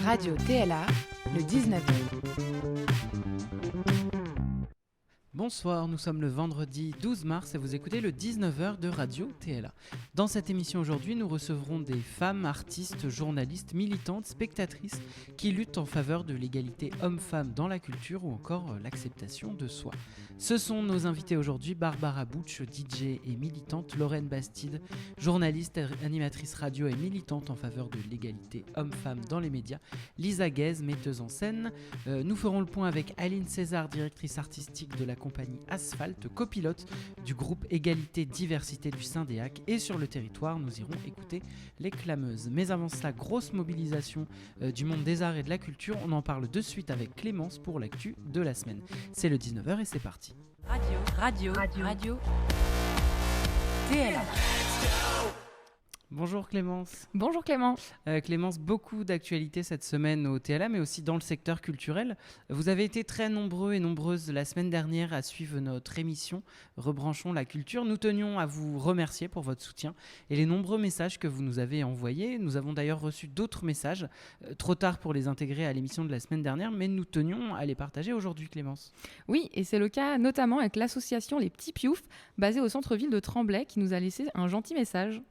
Radio TLA, le 19e. Bonsoir, nous sommes le vendredi 12 mars et vous écoutez le 19h de Radio TLA. Dans cette émission aujourd'hui, nous recevrons des femmes, artistes, journalistes, militantes, spectatrices qui luttent en faveur de l'égalité homme-femme dans la culture ou encore l'acceptation de soi. Ce sont nos invités aujourd'hui, Barbara Butch, DJ et militante, Lorraine Bastide, journaliste, animatrice radio et militante en faveur de l'égalité homme-femme dans les médias, Lisa Guez, metteuse en scène. Nous ferons le point avec Aline César, directrice artistique de la compagnie Asphalt, copilote du groupe Égalité Diversité du Syndéac, et sur le territoire nous irons écouter les clameuses. Mais avant cela, grosse mobilisation du monde des arts et de la culture, on en parle de suite avec Clémence pour l'actu de la semaine. C'est le 19h et c'est parti. Radio TLA. Bonjour Clémence. Bonjour Clément. Clémence, beaucoup d'actualités cette semaine au TLA, mais aussi dans le secteur culturel. Vous avez été très nombreux et nombreuses la semaine dernière à suivre notre émission Rebranchons la culture. Nous tenions à vous remercier pour votre soutien et les nombreux messages que vous nous avez envoyés. Nous avons d'ailleurs reçu d'autres messages, trop tard pour les intégrer à l'émission de la semaine dernière, mais nous tenions à les partager aujourd'hui, Clémence. Oui, et c'est le cas notamment avec l'association Les Petits Pioufs, basée au centre-ville de Tremblay, qui nous a laissé un gentil message.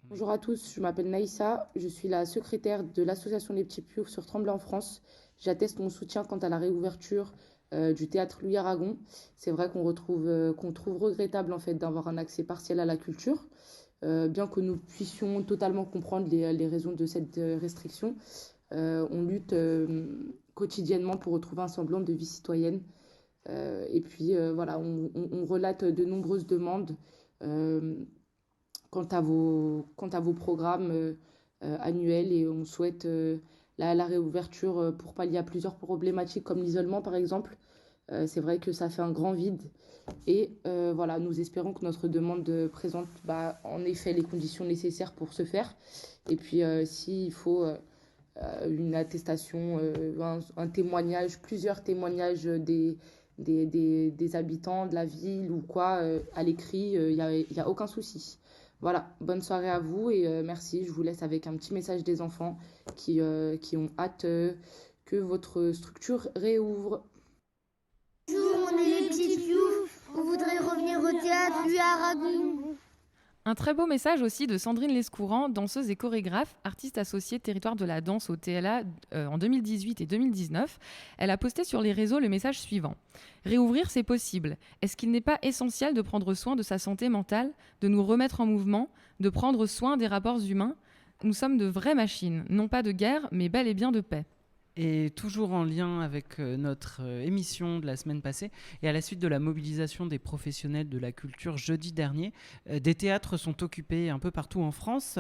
Bonjour à tous, je m'appelle Naïssa, je suis la secrétaire de l'association Les Petits Pioufs sur Tremblay en France. J'atteste mon soutien quant à la réouverture du théâtre Louis Aragon. C'est vrai qu'on trouve regrettable en fait d'avoir un accès partiel à la culture, bien que nous puissions totalement comprendre les raisons de cette restriction. On lutte quotidiennement pour retrouver un semblant de vie citoyenne. Et puis voilà, on relate de nombreuses demandes quant à vos programmes annuels, et on souhaite la réouverture pour pallier à plusieurs problématiques comme l'isolement par exemple. C'est vrai que ça fait un grand vide et voilà, nous espérons que notre demande présente en effet les conditions nécessaires pour ce faire. Et puis s'il faut une attestation, un témoignage, plusieurs témoignages des habitants de la ville ou quoi, à l'écrit, il y a aucun souci. Voilà, bonne soirée à vous et merci. Je vous laisse avec un petit message des enfants qui ont hâte que votre structure réouvre. Bonjour, on est les petits pioufs. On voudrait revenir au théâtre Louis Aragon. Un très beau message aussi de Sandrine Lescourant, danseuse et chorégraphe, artiste associée Territoire de la danse au TLA en 2018 et 2019. Elle a posté sur les réseaux le message suivant. Réouvrir, c'est possible. Est-ce qu'il n'est pas essentiel de prendre soin de sa santé mentale, de nous remettre en mouvement, de prendre soin des rapports humains ? Nous sommes de vraies machines, non pas de guerre, mais bel et bien de paix. Et toujours en lien avec notre émission de la semaine passée, et à la suite de la mobilisation des professionnels de la culture jeudi dernier, des théâtres sont occupés un peu partout en France.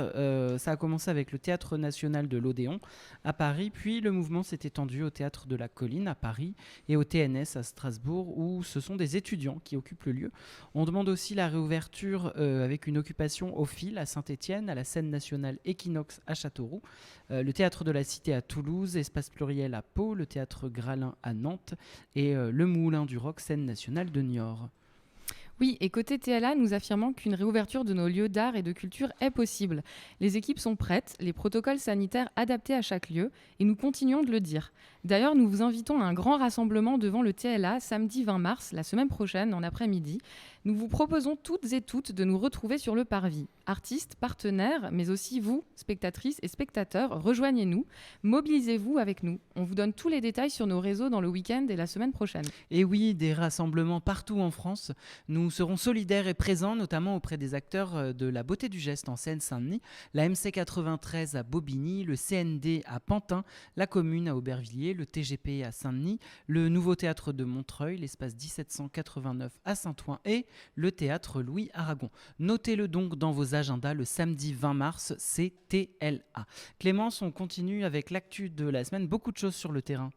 Ça a commencé avec le Théâtre National de l'Odéon à Paris, puis le mouvement s'est étendu au Théâtre de la Colline à Paris et au TNS à Strasbourg, où ce sont des étudiants qui occupent le lieu. On demande aussi la réouverture avec une occupation au fil à Saint-Étienne, à la Scène nationale Équinoxe à Châteauroux, le Théâtre de la Cité à Toulouse, Espace Pluriel à Pau, le Théâtre Gralin à Nantes et le Moulin du Roc, Scène nationale de Niort. Oui, et côté TLA, nous affirmons qu'une réouverture de nos lieux d'art et de culture est possible. Les équipes sont prêtes, les protocoles sanitaires adaptés à chaque lieu, et nous continuons de le dire. D'ailleurs, nous vous invitons à un grand rassemblement devant le TLA samedi 20 mars, la semaine prochaine, en après-midi. Nous vous proposons toutes et toutes de nous retrouver sur le parvis. Artistes, partenaires, mais aussi vous, spectatrices et spectateurs, rejoignez-nous, mobilisez-vous avec nous. On vous donne tous les détails sur nos réseaux dans le week-end et la semaine prochaine. Et oui, des rassemblements partout en France. Nous serons solidaires et présents, notamment auprès des acteurs de la Beauté du Geste en Seine-Saint-Denis, la MC93 à Bobigny, le CND à Pantin, la Commune à Aubervilliers, le TGP à Saint-Denis, le Nouveau Théâtre de Montreuil, l'espace 1789 à Saint-Ouen et le Théâtre Louis Aragon. Notez-le donc dans vos agendas, le samedi 20 mars, c'est TLA. Clémence, on continue avec l'actu de la semaine, beaucoup de choses sur le terrain.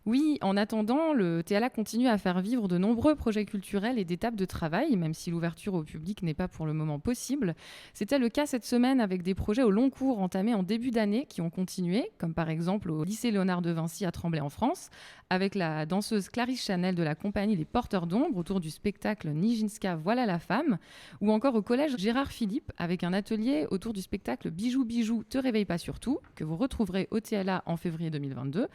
Oui, en attendant, le TLA continue à faire vivre de nombreux projets culturels et des tables de travail, même si l'ouverture au public n'est pas pour le moment possible. C'était le cas cette semaine avec des projets au long cours entamés en début d'année qui ont continué, comme par exemple au lycée Léonard de Vinci à Tremblay en France, avec la danseuse Clarisse Chanel de la compagnie Les Porteurs d'Ombre autour du spectacle Nijinska Voilà la femme, ou encore au collège Gérard Philippe avec un atelier autour du spectacle Bijoux Bijoux te réveille pas surtout, que vous retrouverez au TLA en février 2022.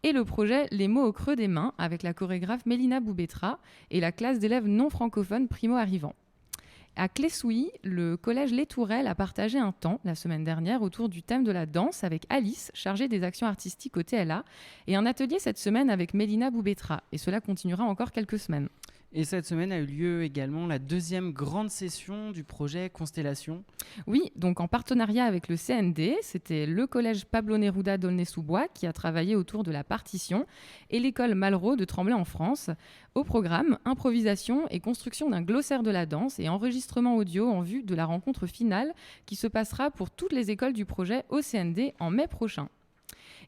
Et le projet Les mots au creux des mains avec la chorégraphe Mélina Boubetra et la classe d'élèves non francophones primo-arrivants. À Clessouilly, le collège Les Tourelles a partagé un temps la semaine dernière autour du thème de la danse avec Alice, chargée des actions artistiques au TLA, et un atelier cette semaine avec Mélina Boubetra. Et cela continuera encore quelques semaines. Et cette semaine a eu lieu également la deuxième grande session du projet Constellation. Oui, donc en partenariat avec le CND, c'était le collège Pablo Neruda d'Aulnay-sous-Bois qui a travaillé autour de la partition et l'école Malraux de Tremblay en France. Au programme, improvisation et construction d'un glossaire de la danse et enregistrement audio en vue de la rencontre finale qui se passera pour toutes les écoles du projet au CND en mai prochain.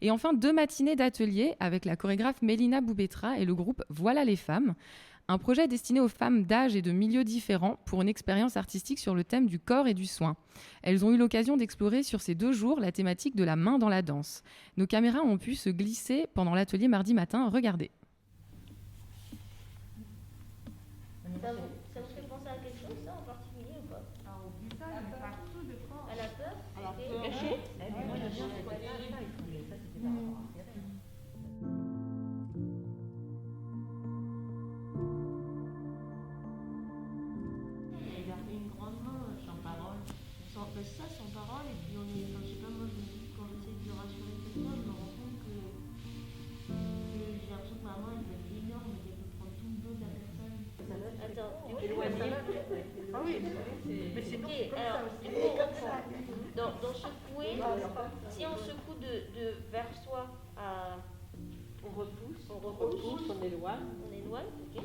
Et enfin, 2 matinées d'ateliers avec la chorégraphe Mélina Boubetra et le groupe Voilà les femmes. Un projet destiné aux femmes d'âge et de milieux différents pour une expérience artistique sur le thème du corps et du soin. Elles ont eu l'occasion d'explorer sur ces 2 jours la thématique de la main dans la danse. Nos caméras ont pu se glisser pendant l'atelier mardi matin. Regardez. Ça vous fait penser à quelque chose, ça, en particulier ou pas? Au visage, partout, je crois. À la peur? À la peur. Caché? Moi, je viens de ça, c'était par rapport à une grande main sans parole. On fait ça sans parole et puis on est, enfin, je sais pas, moi je me dis quand j'essaie de rassurer quelqu'un, je me rends compte que j'ai l'impression que ma main elle peut être énorme et qu'elle peut prendre tout le dos de la personne. Attends, ah oui, mais c'est ok, alors du coup on reprend. Dans secouer, si on secoue de vers soi à... On repousse, on éloigne. On éloigne, ok.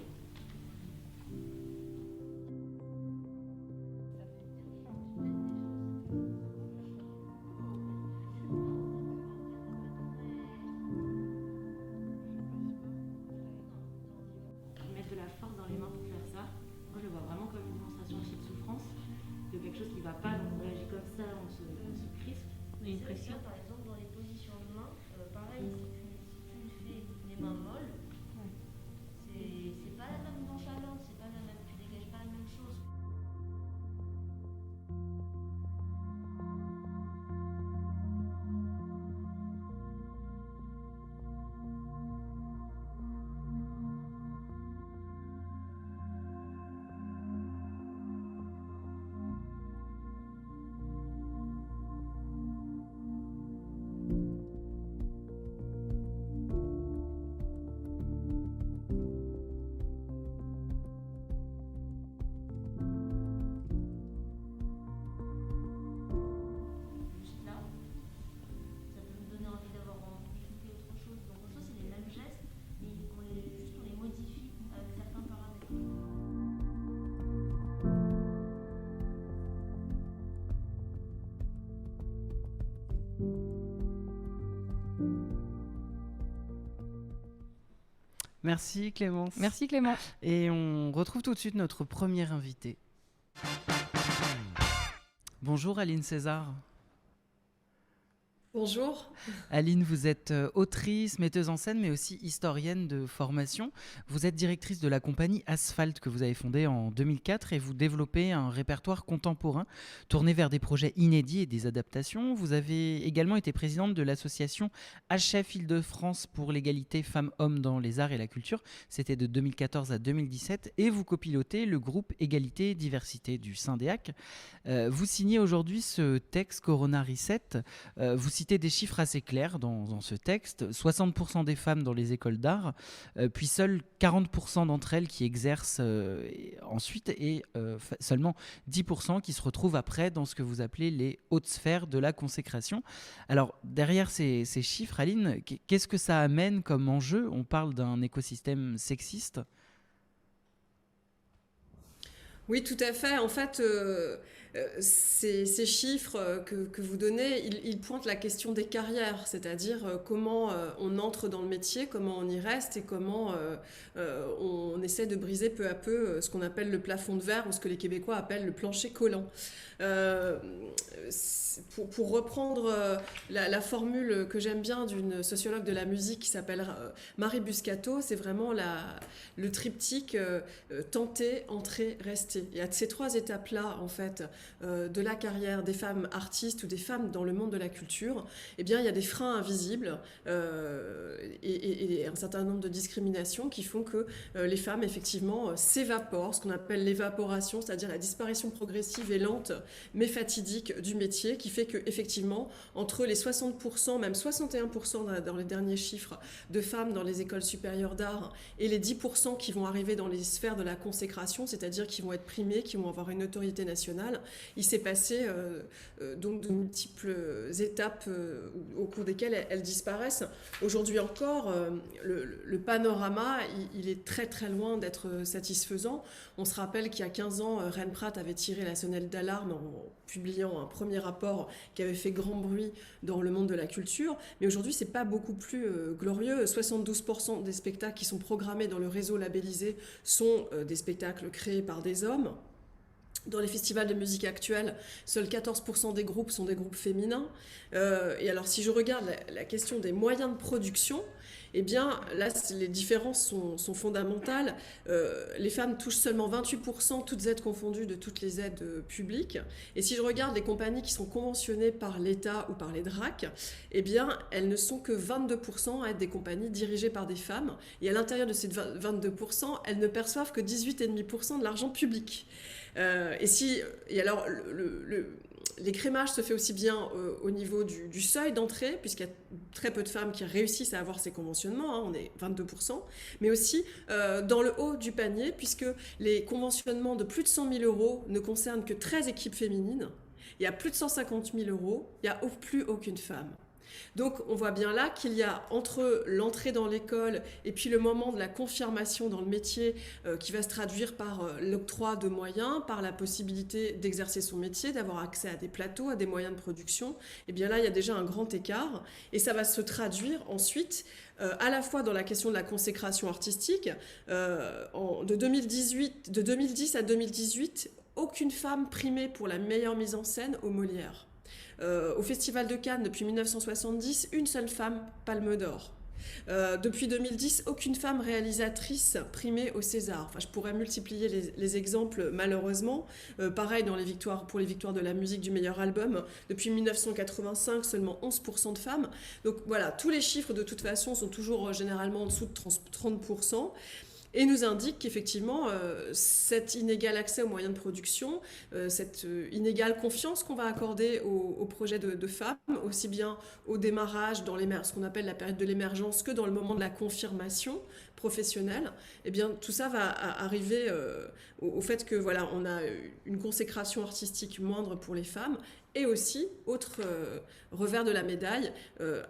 Une pression. Par exemple, dans les positions de main, pareil, si tu fais les mains molles, c'est pas la même nonchalance, c'est pas la même, tu dégages pas la même chose. Merci Clémence. Merci Clément. Et on retrouve tout de suite notre première invitée. Bonjour Aline César. Bonjour. Aline, vous êtes autrice, metteuse en scène, mais aussi historienne de formation. Vous êtes directrice de la compagnie Asphalt que vous avez fondée en 2004 et vous développez un répertoire contemporain tourné vers des projets inédits et des adaptations. Vous avez également été présidente de l'association HF Île-de-France pour l'égalité femmes-hommes dans les arts et la culture. C'était de 2014 à 2017 et vous copilotez le groupe Égalité et Diversité du Syndéac. Vous signez aujourd'hui ce texte Corona Reset. Vous citez des chiffres assez clairs dans ce texte. 60% des femmes dans les écoles d'art, puis seuls 40% d'entre elles qui exercent ensuite et seulement 10% qui se retrouvent après dans ce que vous appelez les hautes sphères de la consécration. Alors derrière ces chiffres, Aline, qu'est-ce que ça amène comme enjeu? On parle d'un écosystème sexiste. Oui, tout à fait. En fait, ces chiffres que vous donnez, ils pointent la question des carrières, c'est-à-dire comment on entre dans le métier, comment on y reste et comment on essaie de briser peu à peu ce qu'on appelle le plafond de verre ou ce que les Québécois appellent le plancher collant. Pour reprendre la formule que j'aime bien d'une sociologue de la musique qui s'appelle Marie Buscato, c'est vraiment le triptyque tenter, entrer, rester. Il y a ces 3 étapes-là, en fait, de la carrière des femmes artistes ou des femmes dans le monde de la culture. Eh bien, il y a des freins invisibles et un certain nombre de discriminations qui font que les femmes, effectivement, s'évaporent, ce qu'on appelle l'évaporation, c'est-à-dire la disparition progressive et lente, mais fatidique du métier, qui fait que effectivement entre les 60%, même 61% dans les derniers chiffres de femmes dans les écoles supérieures d'art et les 10% qui vont arriver dans les sphères de la consécration, c'est-à-dire qui vont être primées, qui vont avoir une autorité nationale, il s'est passé donc de multiples étapes au cours desquelles elles disparaissent. Aujourd'hui encore, le panorama, il est très très loin d'être satisfaisant. On se rappelle qu'il y a 15 ans, Reine Pratt avait tiré la sonnette d'alarme en publiant un premier rapport qui avait fait grand bruit dans le monde de la culture. Mais aujourd'hui, c'est pas beaucoup plus glorieux. 72% des spectacles qui sont programmés dans le réseau labellisé sont des spectacles créés par des hommes. Dans les festivals de musique actuels, seuls 14% des groupes sont des groupes féminins. Et alors, si je regarde la question des moyens de production, eh bien, là, les différences sont fondamentales. Les femmes touchent seulement 28%, toutes aides confondues, de toutes les aides publiques. Et si je regarde les compagnies qui sont conventionnées par l'État ou par les DRAC, eh bien, elles ne sont que 22% à être des compagnies dirigées par des femmes. Et à l'intérieur de ces 22%, elles ne perçoivent que 18,5% de l'argent public. Et alors, l'écrémage se fait aussi bien au niveau du seuil d'entrée, puisqu'il y a très peu de femmes qui réussissent à avoir ces conventionnements, hein, on est 22%, mais aussi dans le haut du panier, puisque les conventionnements de plus de 100 000 euros ne concernent que 13 équipes féminines. Il y a plus de 150 000 euros, il n'y a plus aucune femme. Donc on voit bien là qu'il y a entre l'entrée dans l'école et puis le moment de la confirmation dans le métier qui va se traduire par l'octroi de moyens, par la possibilité d'exercer son métier, d'avoir accès à des plateaux, à des moyens de production, et bien là il y a déjà un grand écart et ça va se traduire ensuite à la fois dans la question de la consécration artistique. De 2010 à 2018, aucune femme primée pour la meilleure mise en scène au Molière. Au Festival de Cannes, depuis 1970, une seule femme Palme d'Or. Depuis 2010, aucune femme réalisatrice primée au César. Enfin, je pourrais multiplier les exemples, malheureusement. Pareil pour les victoires de la musique du meilleur album. Depuis 1985, seulement 11% de femmes. Donc voilà, tous les chiffres de toute façon sont toujours généralement en dessous de 30%. Et nous indique qu'effectivement, cet inégal accès aux moyens de production, cette inégale confiance qu'on va accorder aux projets de femmes, aussi bien au démarrage, ce qu'on appelle la période de l'émergence, que dans le moment de la confirmation professionnelle, eh bien, tout ça va arriver au fait que voilà, on a une consécration artistique moindre pour les femmes, et aussi, autre revers de la médaille,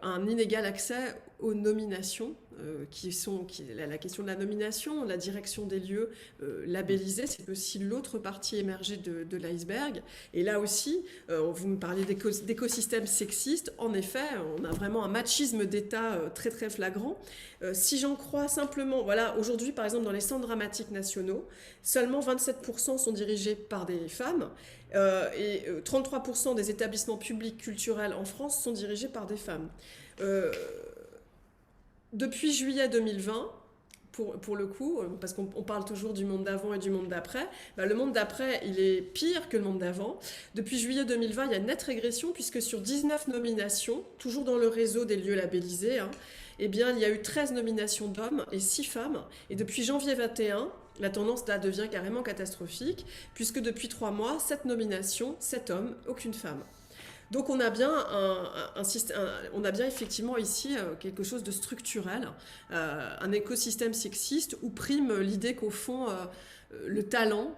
un inégal accès aux nominations, la question de la nomination, la direction des lieux labellisés, c'est aussi l'autre partie émergée de l'iceberg. Et là aussi, vous me parliez d'écosystèmes sexistes, en effet, on a vraiment un machisme d'État très très flagrant. Si j'en crois simplement, voilà, aujourd'hui par exemple dans les centres dramatiques nationaux, seulement 27% sont dirigés par des femmes, et 33% des établissements publics culturels en France sont dirigés par des femmes. Depuis juillet 2020, pour le coup, parce qu'on parle toujours du monde d'avant et du monde d'après, le monde d'après, il est pire que le monde d'avant. Depuis juillet 2020, il y a une nette régression, puisque sur 19 nominations, toujours dans le réseau des lieux labellisés, eh bien, il y a eu 13 nominations d'hommes et 6 femmes. Et depuis janvier 21, la tendance là devient carrément catastrophique, puisque depuis 3 mois, 7 nominations, 7 hommes, aucune femme. Donc on a bien on a bien effectivement ici quelque chose de structurel, un écosystème sexiste où prime l'idée qu'au fond, le talent,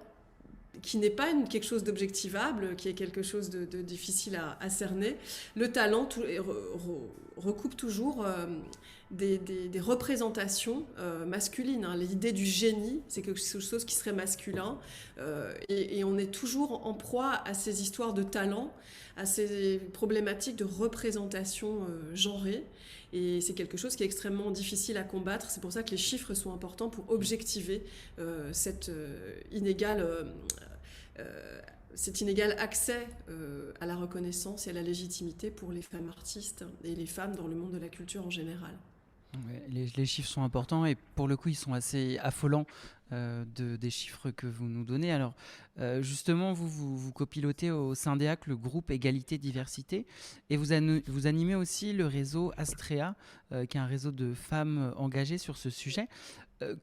qui n'est pas quelque chose d'objectivable, qui est quelque chose de difficile à cerner, le talent recoupe toujours des représentations masculines. L'idée du génie, c'est quelque chose qui serait masculin. Et on est toujours en proie à ces histoires de talent, à ces problématiques de représentation genrée. Et c'est quelque chose qui est extrêmement difficile à combattre. C'est pour ça que les chiffres sont importants pour objectiver cet inégal accès à la reconnaissance et à la légitimité pour les femmes artistes et les femmes dans le monde de la culture en général. Ouais, les chiffres sont importants et pour le coup ils sont assez affolants des chiffres que vous nous donnez. Alors justement vous copilotez au Syndéac le groupe Égalité Diversité et vous animez aussi le réseau Astrea qui est un réseau de femmes engagées sur ce sujet.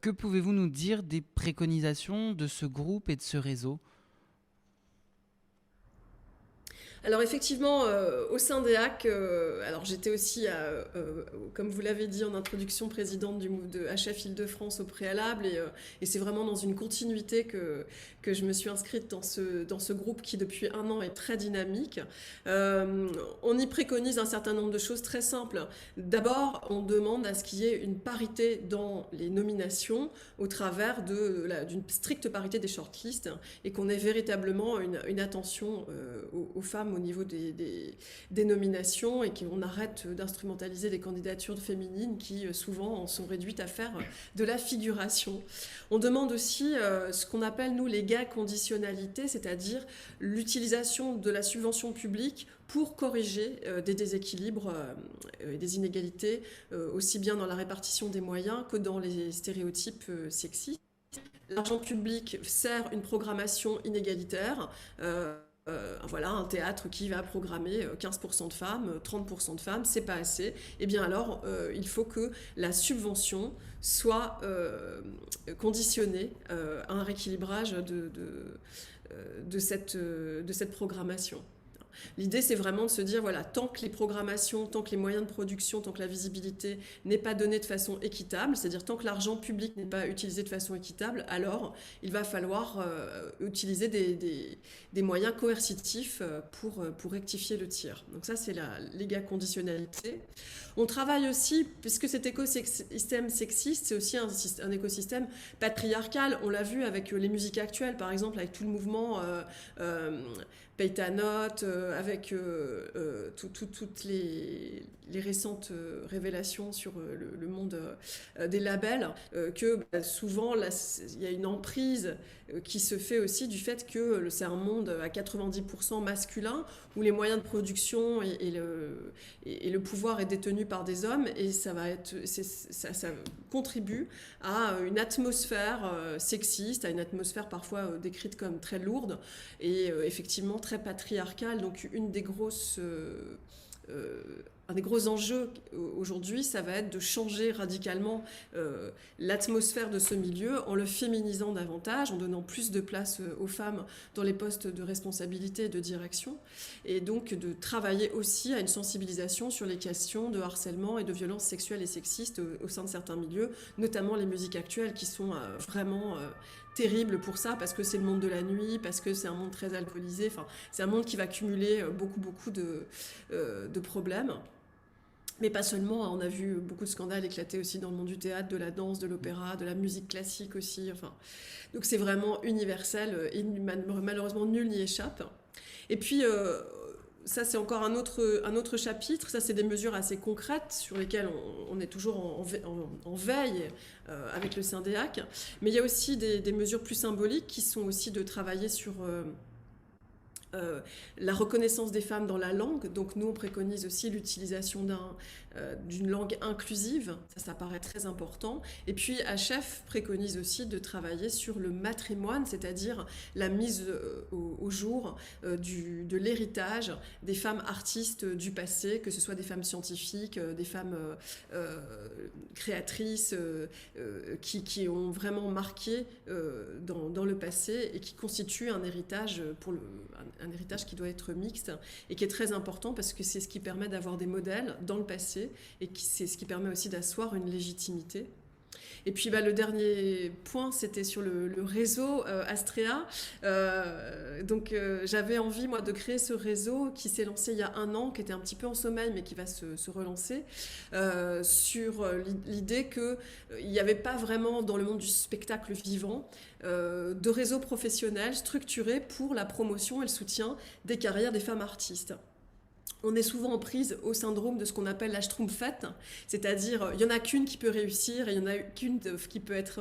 Que pouvez-vous nous dire des préconisations de ce groupe et de ce réseau ? Alors effectivement, au Syndéac, alors j'étais aussi, comme vous l'avez dit en introduction, présidente de HF Île-de-France au préalable, et c'est vraiment dans une continuité que je me suis inscrite dans ce groupe qui depuis 1 an est très dynamique. On y préconise un certain nombre de choses très simples. D'abord, on demande à ce qu'il y ait une parité dans les nominations au travers d'une stricte parité des shortlists et qu'on ait véritablement une attention aux femmes au niveau des nominations et qu'on arrête d'instrumentaliser les candidatures féminines qui souvent en sont réduites à faire de la figuration. On demande aussi ce qu'on appelle nous les gains conditionnalités, c'est-à-dire l'utilisation de la subvention publique pour corriger des déséquilibres et des inégalités, aussi bien dans la répartition des moyens que dans les stéréotypes sexistes. L'argent public sert une programmation inégalitaire. Voilà, un théâtre qui va programmer 15% de femmes, 30% de femmes, c'est pas assez. Eh bien alors, il faut que la subvention soit conditionnée à un rééquilibrage de cette programmation. L'idée, c'est vraiment de se dire, voilà, tant que les programmations, tant que les moyens de production, tant que la visibilité n'est pas donnée de façon équitable, c'est-à-dire tant que l'argent public n'est pas utilisé de façon équitable, alors il va falloir utiliser des moyens coercitifs pour rectifier le tir. Donc ça, c'est l'égaconditionnalité. On travaille aussi, puisque cet écosystème sexiste, c'est aussi un écosystème patriarcal. On l'a vu avec les musiques actuelles, par exemple, avec tout le mouvement Paye ta note, avec toutes les récentes révélations sur le monde des labels, que souvent il y a une emprise qui se fait aussi du fait que c'est un monde à 90% masculin, où les moyens de production et le pouvoir est détenu par des hommes, et ça contribue à une atmosphère sexiste, à une atmosphère parfois décrite comme très lourde, et effectivement très patriarcale. Donc un des gros enjeux aujourd'hui, ça va être de changer radicalement l'atmosphère de ce milieu en le féminisant davantage, en donnant plus de place aux femmes dans les postes de responsabilité et de direction, et donc de travailler aussi à une sensibilisation sur les questions de harcèlement et de violences sexuelles et sexistes au sein de certains milieux, notamment les musiques actuelles qui sont vraiment terribles pour ça, parce que c'est le monde de la nuit, parce que c'est un monde très alcoolisé, enfin, c'est un monde qui va cumuler beaucoup de problèmes. Mais pas seulement, on a vu beaucoup de scandales éclater aussi dans le monde du théâtre, de la danse, de l'opéra, de la musique classique aussi. Enfin, donc c'est vraiment universel et malheureusement nul n'y échappe. Et puis ça c'est encore un autre chapitre, ça c'est des mesures assez concrètes sur lesquelles on est toujours en veille avec le Syndéac. Mais il y a aussi des mesures plus symboliques qui sont aussi de travailler sur la reconnaissance des femmes dans la langue. Donc nous on préconise aussi l'utilisation d'une langue inclusive, ça paraît très important. Et puis HF préconise aussi de travailler sur le matrimoine, c'est-à-dire la mise au jour de l'héritage des femmes artistes du passé, que ce soit des femmes scientifiques, des femmes créatrices qui ont vraiment marqué dans le passé et qui constituent un héritage un héritage qui doit être mixte et qui est très important parce que c'est ce qui permet d'avoir des modèles dans le passé et c'est ce qui permet aussi d'asseoir une légitimité. Et puis le dernier point, c'était sur le réseau Astrea. J'avais envie, moi, de créer ce réseau qui s'est lancé il y a 1 an, qui était un petit peu en sommeil, mais qui va se relancer, sur l'idée qu'il n'y avait pas vraiment, dans le monde du spectacle vivant, de réseau professionnel structuré pour la promotion et le soutien des carrières des femmes artistes. On est souvent en prise au syndrome de ce qu'on appelle la Schtroumpfette, c'est-à-dire il n'y en a qu'une qui peut réussir et il n'y en a qu'une qui peut être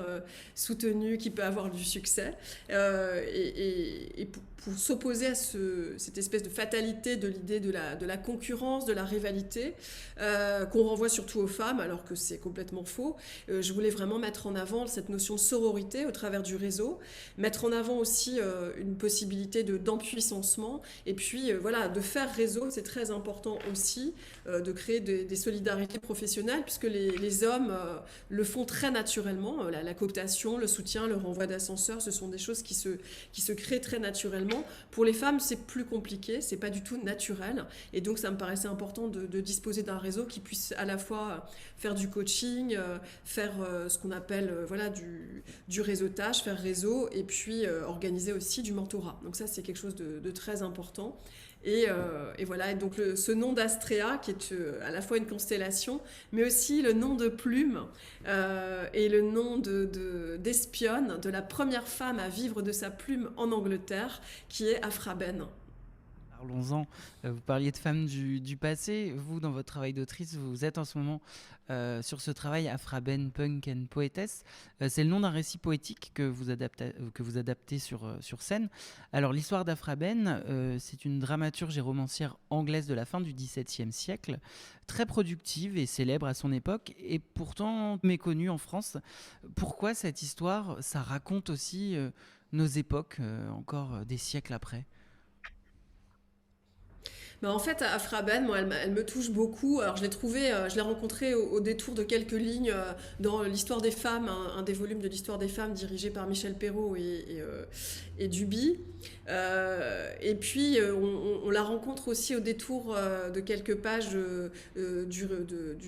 soutenue, qui peut avoir du succès. Et pour s'opposer à cette espèce de fatalité de l'idée de la concurrence, de la rivalité, qu'on renvoie surtout aux femmes, alors que c'est complètement faux, je voulais vraiment mettre en avant cette notion de sororité au travers du réseau, mettre en avant aussi une possibilité d'empuissancement, et puis de faire réseau, c'est très important aussi, de créer des solidarités professionnelles, puisque les hommes le font très naturellement, la cooptation, le soutien, le renvoi d'ascenseurs, ce sont des choses qui se créent très naturellement. Pour les femmes, c'est plus compliqué, c'est pas du tout naturel, et donc ça me paraissait important de disposer d'un réseau qui puisse à la fois faire du coaching, faire ce qu'on appelle du réseautage, faire réseau, et puis organiser aussi du mentorat. Donc ça, c'est quelque chose de très important. Et donc ce nom d'Astrea, qui est à la fois une constellation, mais aussi le nom de plume et le nom d'espionne de la première femme à vivre de sa plume en Angleterre, qui est Aphra Behn. Parlons-en. Vous parliez de femmes du passé. Vous, dans votre travail d'autrice, vous êtes en ce moment sur ce travail Aphra Behn, Punk and Poetess. C'est le nom d'un récit poétique que vous adaptez sur scène. Alors, l'histoire d'Aphra Behn, c'est une dramaturge et romancière anglaise de la fin du XVIIe siècle, très productive et célèbre à son époque, et pourtant méconnue en France. Pourquoi cette histoire, ça raconte aussi nos époques, encore des siècles après ? En fait, Aphra Behn, moi, elle me touche beaucoup. Alors, je l'ai rencontrée au détour de quelques lignes dans l'Histoire des femmes, un des volumes de l'Histoire des femmes dirigé par Michel Perrault et Duby. Et puis, on la rencontre aussi au détour de quelques pages du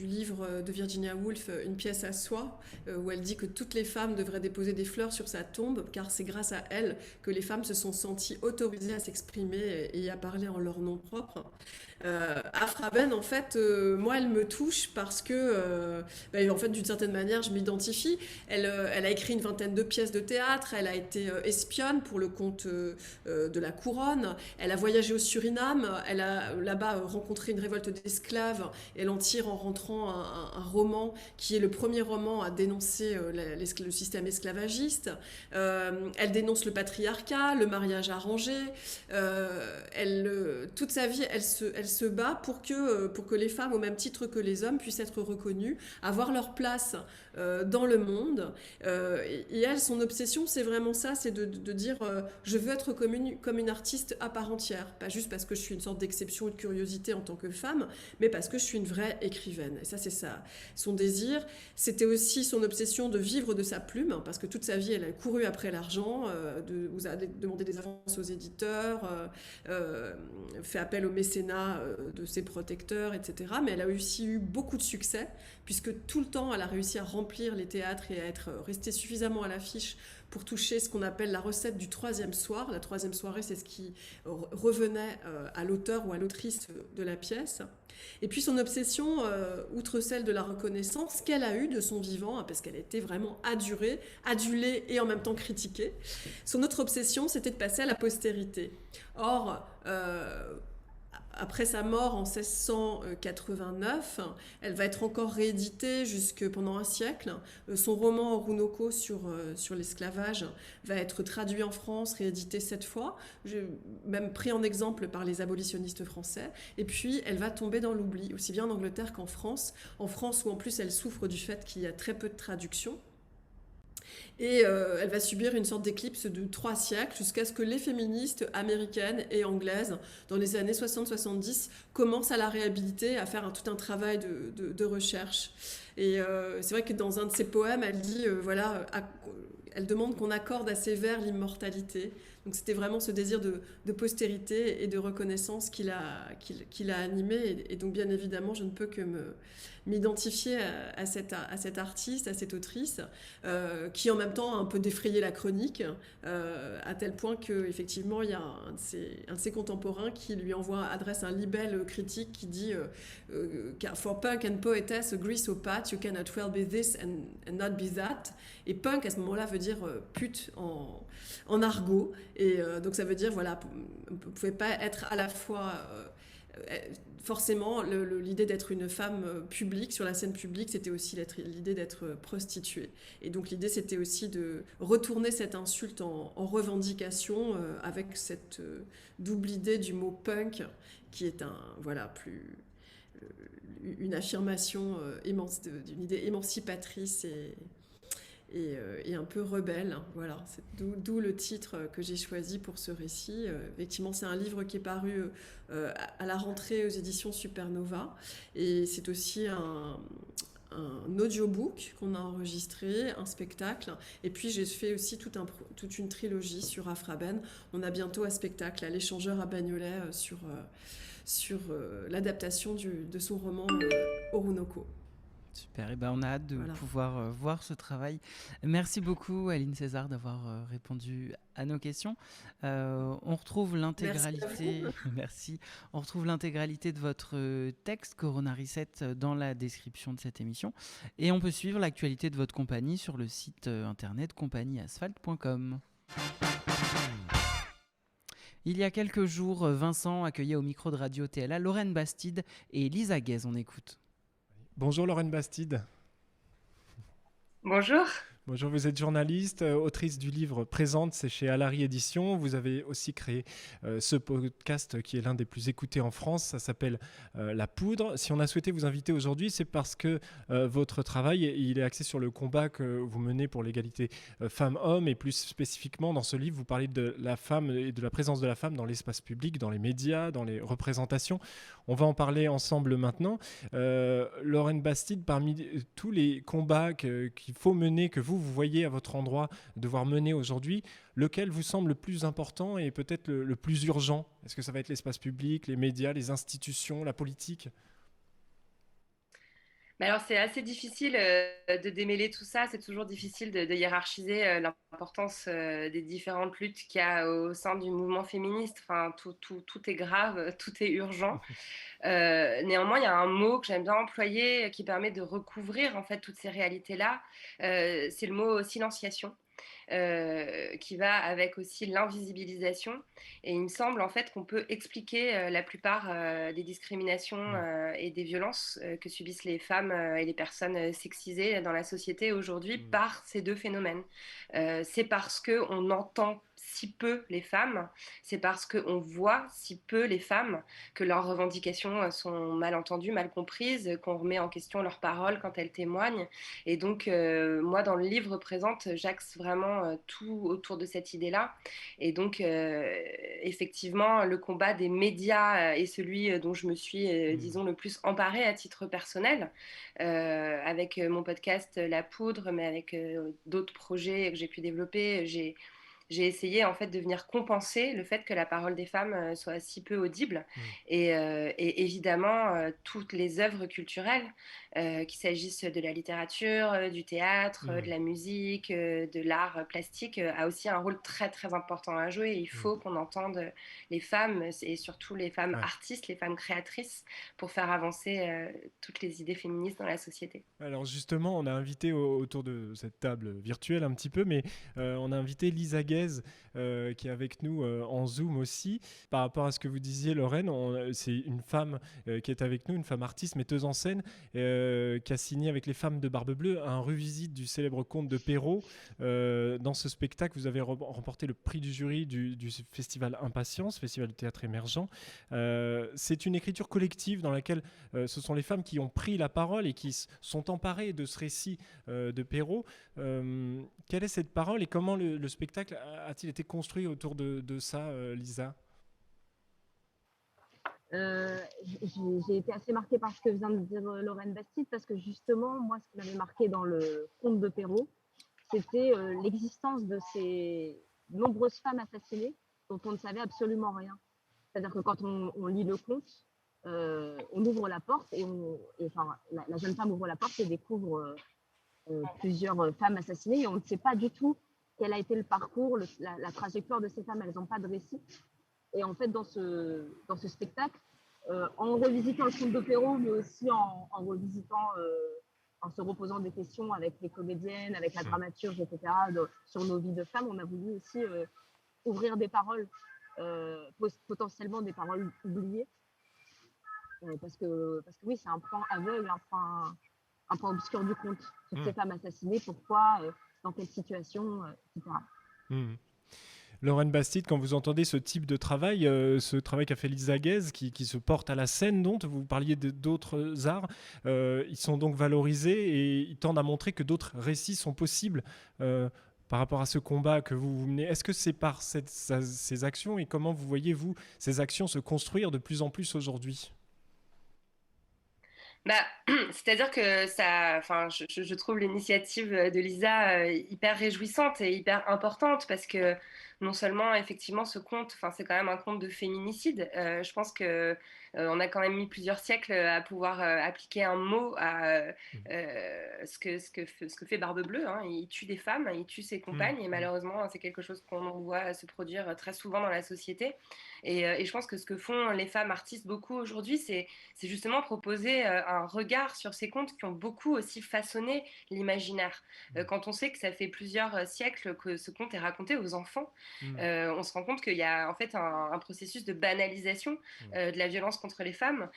livre de Virginia Woolf, Une pièce à soi, où elle dit que toutes les femmes devraient déposer des fleurs sur sa tombe, car c'est grâce à elle que les femmes se sont senties autorisées à s'exprimer et à parler en leur nom propre. Aphra Behn, en fait, moi, elle me touche parce que, en fait, d'une certaine manière, je m'identifie. Elle a écrit une 20aine de pièces de théâtre, elle a été espionne pour le compte de la couronne, elle a voyagé au Suriname, elle a là-bas rencontré une révolte d'esclaves, elle en tire en rentrant un roman qui est le premier roman à dénoncer le système esclavagiste. Elle dénonce le patriarcat, le mariage arrangé. Toute sa vie, elle se bat pour que les femmes, au même titre que les hommes, puissent être reconnues, avoir leur place dans le monde. Et elle, son obsession, c'est vraiment ça, c'est de dire je veux être comme une artiste à part entière, pas juste parce que je suis une sorte d'exception et de curiosité en tant que femme, mais parce que je suis une vraie écrivaine. Et ça, c'est ça, son désir. C'était aussi son obsession de vivre de sa plume, parce que toute sa vie, elle a couru après l'argent, vous a demandé des avances aux éditeurs, fait appel au mécénat de ses protecteurs, etc. Mais elle a aussi eu beaucoup de succès, puisque tout le temps, elle a réussi à remplir les théâtres et à être restée suffisamment à l'affiche pour toucher ce qu'on appelle la recette du 3e soir. La 3e soirée, c'est ce qui revenait à l'auteur ou à l'autrice de la pièce. Et puis son obsession, outre celle de la reconnaissance qu'elle a eue de son vivant, parce qu'elle était vraiment adulée et en même temps critiquée, son autre obsession, c'était de passer à la postérité. Or, après sa mort en 1689, elle va être encore rééditée pendant un siècle. Son roman Orunoko sur l'esclavage va être traduit en France, réédité 7 fois, même pris en exemple par les abolitionnistes français. Et puis, elle va tomber dans l'oubli, aussi bien en Angleterre qu'en France. En France, où en plus elle souffre du fait qu'il y a très peu de traductions. Et elle va subir une sorte d'éclipse de 3 siècles jusqu'à ce que les féministes américaines et anglaises, dans les années 60-70, commencent à la réhabiliter, à faire tout un travail de recherche. Et c'est vrai que dans un de ses poèmes, elle dit, elle demande qu'on accorde à ses vers l'immortalité. Donc c'était vraiment ce désir de postérité et de reconnaissance qui l'a animé. Et donc bien évidemment, je ne peux que m'identifier à cette artiste, à cette autrice, qui en même temps a un peu défrayé la chronique, à tel point qu'effectivement, il y a un de ses contemporains qui lui adresse un libelle critique qui dit For punk and poetess agree so pat, you cannot well be this and not be that. Et punk, à ce moment-là, veut dire pute en argot. Et donc ça veut dire, voilà, vous ne pouvez pas être à la fois... forcément, l'idée d'être une femme publique, sur la scène publique, c'était aussi l'idée d'être prostituée. Et donc l'idée, c'était aussi de retourner cette insulte en revendication, avec cette double idée du mot punk, qui est une affirmation d'une idée émancipatrice et un peu rebelle. Voilà, c'est d'où le titre que j'ai choisi pour ce récit. Effectivement, c'est un livre qui est paru à la rentrée aux éditions Supernova, et c'est aussi un audiobook qu'on a enregistré, un spectacle, et puis j'ai fait aussi toute une trilogie sur Afraben. On a bientôt un spectacle à l'Échangeur à Bagnolet sur l'adaptation de son roman Orunoko. Super, et on a hâte de pouvoir voir ce travail. Merci beaucoup Aline César d'avoir répondu à nos questions. On retrouve l'intégralité. Merci. On retrouve l'intégralité de votre texte Corona Reset dans la description de cette émission, et on peut suivre l'actualité de votre compagnie sur le site internet compagnieasphalt.com. Il y a quelques jours, Vincent accueillait au micro de Radio TLA Lorraine Bastide et Lisa Guez. On écoute. Bonjour Lorraine Bastide. Bonjour. Bonjour, vous êtes journaliste, autrice du livre Présente, c'est chez Alary Éditions. Vous avez aussi créé ce podcast qui est l'un des plus écoutés en France. Ça s'appelle La Poudre. Si on a souhaité vous inviter aujourd'hui, c'est parce que votre travail, il est axé sur le combat que vous menez pour l'égalité femmes-hommes. Et plus spécifiquement, dans ce livre, vous parlez de la femme et de la présence de la femme dans l'espace public, dans les médias, dans les représentations. On va en parler ensemble maintenant. Lorraine Bastide, parmi tous les combats qu'il faut mener, que vous voyez à votre endroit devoir mener aujourd'hui, lequel vous semble le plus important et peut-être le plus urgent? Est-ce que ça va être l'espace public, les médias, les institutions, la politique? Mais alors, c'est assez difficile de démêler tout ça. C'est toujours difficile de hiérarchiser l'importance des différentes luttes qu'il y a au sein du mouvement féministe. Enfin, tout est grave, tout est urgent. Néanmoins, il y a un mot que j'aime bien employer qui permet de recouvrir en fait toutes ces réalités-là. C'est le mot silenciation. Qui va avec aussi l'invisibilisation, et il me semble en fait qu'on peut expliquer la plupart des discriminations et des violences que subissent les femmes et les personnes sexisées dans la société aujourd'hui par ces deux phénomènes. C'est parce qu'on entend si peu les femmes, c'est parce qu'on voit si peu les femmes que leurs revendications sont mal entendues, mal comprises, qu'on remet en question leurs paroles quand elles témoignent. Et donc, moi, dans le livre Présente, j'axe vraiment tout autour de cette idée-là. Et donc, effectivement, le combat des médias est celui dont je me suis, disons, le plus emparée à titre personnel, avec mon podcast La Poudre, mais avec d'autres projets que j'ai pu développer. J'ai essayé en fait de venir compenser le fait que la parole des femmes soit si peu audible, et évidemment toutes les œuvres culturelles, qu'il s'agisse de la littérature, du théâtre, de la musique, de l'art plastique, a aussi un rôle très très important à jouer. Il faut qu'on entende les femmes, et surtout les femmes artistes, les femmes créatrices, pour faire avancer toutes les idées féministes dans la société. Alors justement, on a invité autour de cette table virtuelle un petit peu, mais on a invité Lisa Guez qui est avec nous en Zoom aussi. Par rapport à ce que vous disiez, Lorraine, c'est une femme qui est avec nous, une femme artiste, metteuse en scène, qui a signé avec les Femmes de Barbe Bleue un revisite du célèbre conte de Perrault. Dans ce spectacle, vous avez remporté le prix du jury du festival Impatience, festival de théâtre émergent. C'est une écriture collective dans laquelle ce sont les femmes qui ont pris la parole et qui sont emparées de ce récit de Perrault. Quelle est cette parole et comment le spectacle a-t-il été construit autour de ça, Lisa? J'ai été assez marquée par ce que vient de dire Lorraine Bastide, parce que justement, moi, ce qui m'avait marqué dans le conte de Perrault, c'était l'existence de ces nombreuses femmes assassinées dont on ne savait absolument rien. C'est-à-dire que quand on lit le conte, on ouvre la porte la jeune femme ouvre la porte et découvre plusieurs femmes assassinées et on ne sait pas du tout quel a été le parcours, la trajectoire de ces femmes. Elles n'ont pas de récit. Et en fait, dans ce spectacle, en revisitant le conte de Perrault, mais aussi en revisitant, en se reposant des questions avec les comédiennes, avec la dramaturge, etc., sur nos vies de femmes, on a voulu aussi ouvrir des paroles, potentiellement des paroles oubliées. Parce que oui, c'est un point aveugle, un point obscur du conte. Toutes ces femmes assassinées, pourquoi, dans quelle situation, etc. Lorraine Bastide, quand vous entendez ce type de travail, ce travail qu'a fait Lisa Guèze, qui se porte à la scène, dont vous parliez d'autres arts, ils sont donc valorisés et ils tendent à montrer que d'autres récits sont possibles par rapport à ce combat que vous menez. Est-ce que c'est par ces actions et comment vous voyez, vous, ces actions se construire de plus en plus aujourd'hui ? C'est-à-dire que je trouve l'initiative de Lisa hyper réjouissante et hyper importante parce que non seulement effectivement ce conte, c'est quand même un conte de féminicide. Je pense que on a quand même mis plusieurs siècles à pouvoir appliquer un mot à ce que fait Barbe Bleue. Hein. Il tue des femmes, il tue ses compagnes et malheureusement c'est quelque chose qu'on voit se produire très souvent dans la société. Et je pense que ce que font les femmes artistes beaucoup aujourd'hui, c'est justement proposer un regard sur ces contes qui ont beaucoup aussi façonné l'imaginaire. Quand on sait que ça fait plusieurs siècles que ce conte est raconté aux enfants, on se rend compte qu'il y a en fait un processus de banalisation de la violence contre les femmes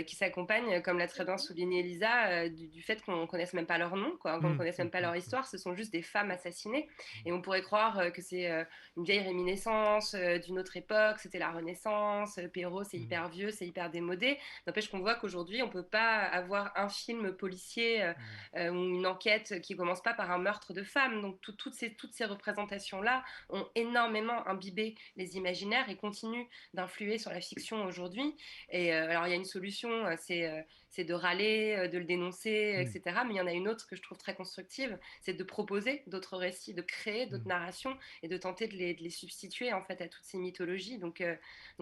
qui s'accompagne, comme l'a très bien souligné Elisa, du fait qu'on ne connaisse même pas leur nom, qu'on ne connaisse même pas leur histoire. Ce sont juste des femmes assassinées. Et on pourrait croire que c'est une vieille réminiscence d'une autre époque, c'était la Renaissance, Perrault c'est hyper vieux, c'est hyper démodé. N'empêche qu'on voit qu'aujourd'hui on ne peut pas avoir un film policier ou une enquête qui ne commence pas par un meurtre de femme. Donc toutes ces représentations-là ont énormément imbibé les imaginaires et continuent d'influer sur la fiction aujourd'hui. Et alors il y a une solution, c'est de râler, de le dénoncer, etc. Mais il y en a une autre que je trouve très constructive, c'est de proposer d'autres récits, de créer d'autres narrations et de tenter de les substituer en fait à toutes ces mythologies. Donc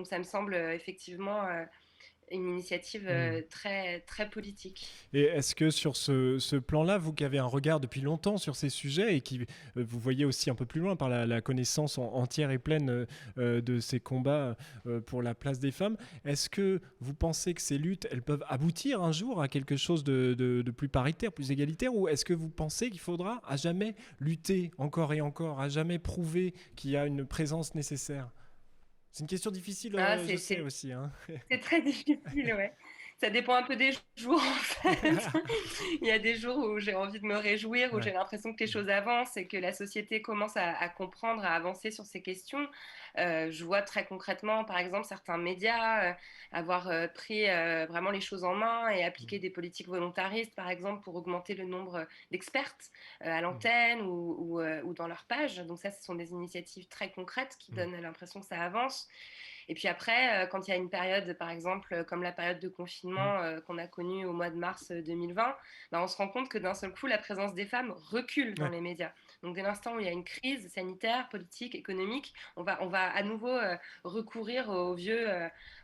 ça me semble effectivement une initiative très, très politique. Et est-ce que sur ce plan-là, vous qui avez un regard depuis longtemps sur ces sujets et qui vous voyez aussi un peu plus loin par la connaissance entière et pleine de ces combats pour la place des femmes, est-ce que vous pensez que ces luttes, elles peuvent aboutir un jour à quelque chose de plus paritaire, plus égalitaire, ou est-ce que vous pensez qu'il faudra à jamais lutter encore et encore, à jamais prouver qu'il y a une présence nécessaire ? C'est une question difficile, je sais aussi. Hein. C'est très difficile, ouais. Ça dépend un peu des jours, en fait. Il y a des jours où j'ai envie de me réjouir, où j'ai l'impression que les choses avancent et que la société commence à comprendre, à avancer sur ces questions. Je vois très concrètement, par exemple, certains médias avoir pris vraiment les choses en main et appliquer des politiques volontaristes, par exemple, pour augmenter le nombre d'expertes à l'antenne ou dans leur page. Donc ça, ce sont des initiatives très concrètes qui donnent l'impression que ça avance. Et puis après, quand il y a une période, par exemple, comme la période de confinement qu'on a connue au mois de mars 2020, on se rend compte que d'un seul coup, la présence des femmes recule dans les médias. Donc dès l'instant où il y a une crise sanitaire, politique, économique, on va à nouveau recourir au vieux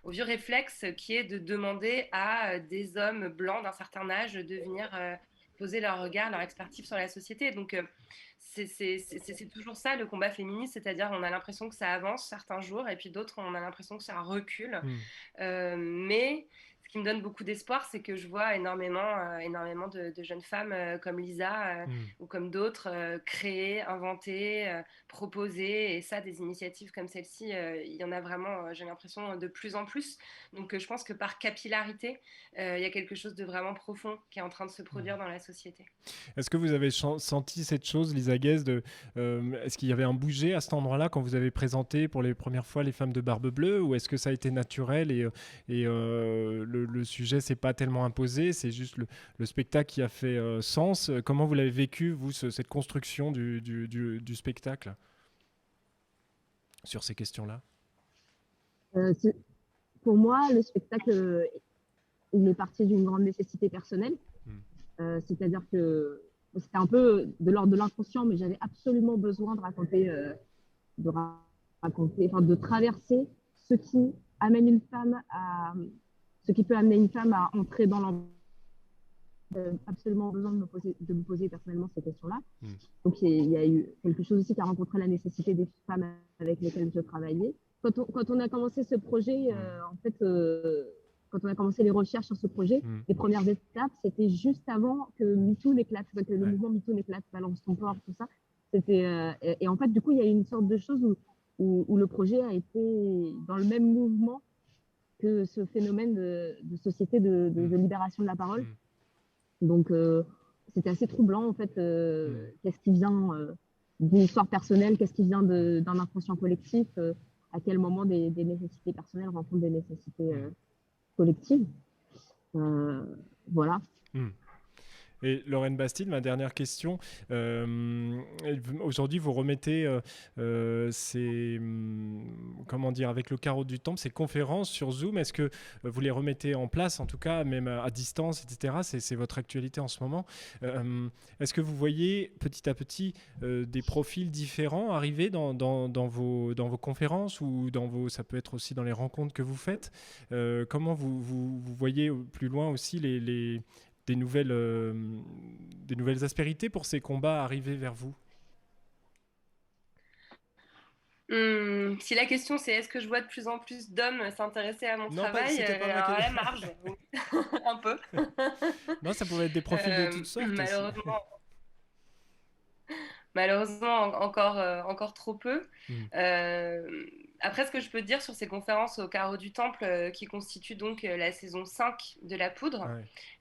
réflexe qui est de demander à des hommes blancs d'un certain âge de venir poser leur regard, leur expertise sur la société. Donc c'est toujours ça le combat féministe, c'est-à-dire on a l'impression que ça avance certains jours et puis d'autres on a l'impression que ça recule. Mais ce qui me donne beaucoup d'espoir, c'est que je vois énormément de jeunes femmes comme Lisa ou comme d'autres créer, inventer, proposer, et ça, des initiatives comme celle-ci, il y en a vraiment, j'ai l'impression, de plus en plus. Donc je pense que par capillarité, il y a quelque chose de vraiment profond qui est en train de se produire dans la société. Est-ce que vous avez senti cette chose, Lisa Guèze, est-ce qu'il y avait un bouger à cet endroit-là quand vous avez présenté pour les premières fois les femmes de Barbe Bleue, ou est-ce que ça a été naturel et le sujet s'est pas tellement imposé, c'est juste le spectacle qui a fait sens? Comment vous l'avez vécu, vous, cette construction du spectacle sur ces questions-là? Pour moi, le spectacle, il est parti d'une grande nécessité personnelle. C'est-à-dire que c'était un peu de l'ordre de l'inconscient, mais j'avais absolument besoin de raconter, de traverser ce qui amène une femme à ce qui peut amener une femme à entrer dans l'emploi. Absolument besoin de me poser personnellement ces questions-là. Donc, il y a eu quelque chose aussi qui a rencontré la nécessité des femmes avec lesquelles je travaillais. Quand on a commencé ce projet, quand on a commencé les recherches sur ce projet, les premières étapes, c'était juste avant que MeToo n'éclate, que le mouvement MeToo n'éclate, balance ton corps, tout ça. Et en fait, du coup, il y a eu une sorte de chose où le projet a été dans le même mouvement que ce phénomène de société de libération de la parole. Donc, c'était assez troublant, en fait. Qu'est-ce qui vient d'une histoire personnelle, qu'est-ce qui vient d'un inconscient collectif, à quel moment des nécessités personnelles rencontrent des nécessités collectives. Voilà. Et Lorraine Bastide, ma dernière question. Aujourd'hui, vous remettez avec le carreau du temple, ces conférences sur Zoom. Est-ce que vous les remettez en place, en tout cas, même à distance, etc. C'est votre actualité en ce moment. Est-ce que vous voyez petit à petit des profils différents arriver dans vos conférences ou ça peut être aussi dans les rencontres que vous faites. Comment vous voyez plus loin aussi des nouvelles aspérités pour ces combats arriver vers vous? Si la question c'est est-ce que je vois de plus en plus d'hommes s'intéresser à mon travail, c'était pas ma alors question. la marge, oui. Un peu. Non, ça pouvait être des profils de toutes sortes. Malheureusement encore trop peu. Après, ce que je peux te dire sur ces conférences au Carreau du Temple, qui constituent donc la saison 5 de La Poudre.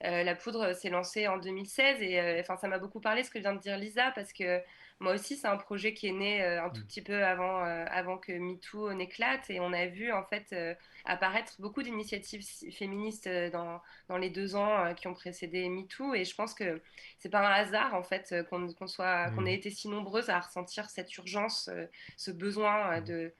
La Poudre s'est lancée en 2016 et ça m'a beaucoup parlé ce que vient de dire Lisa, parce que moi aussi, c'est un projet qui est né un tout petit peu avant que MeToo n'éclate, et on a vu en fait apparaître beaucoup d'initiatives féministes dans les 2 ans qui ont précédé MeToo, et je pense que c'est pas un hasard en fait qu'on ait été si nombreuses à ressentir cette urgence, ce besoin de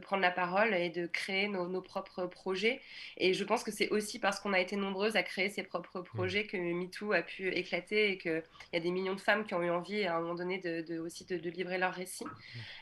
prendre la parole et de créer nos propres projets. Et je pense que c'est aussi parce qu'on a été nombreuses à créer ces propres projets que MeToo a pu éclater et qu'il y a des millions de femmes qui ont eu envie à un moment donné de livrer leur récit.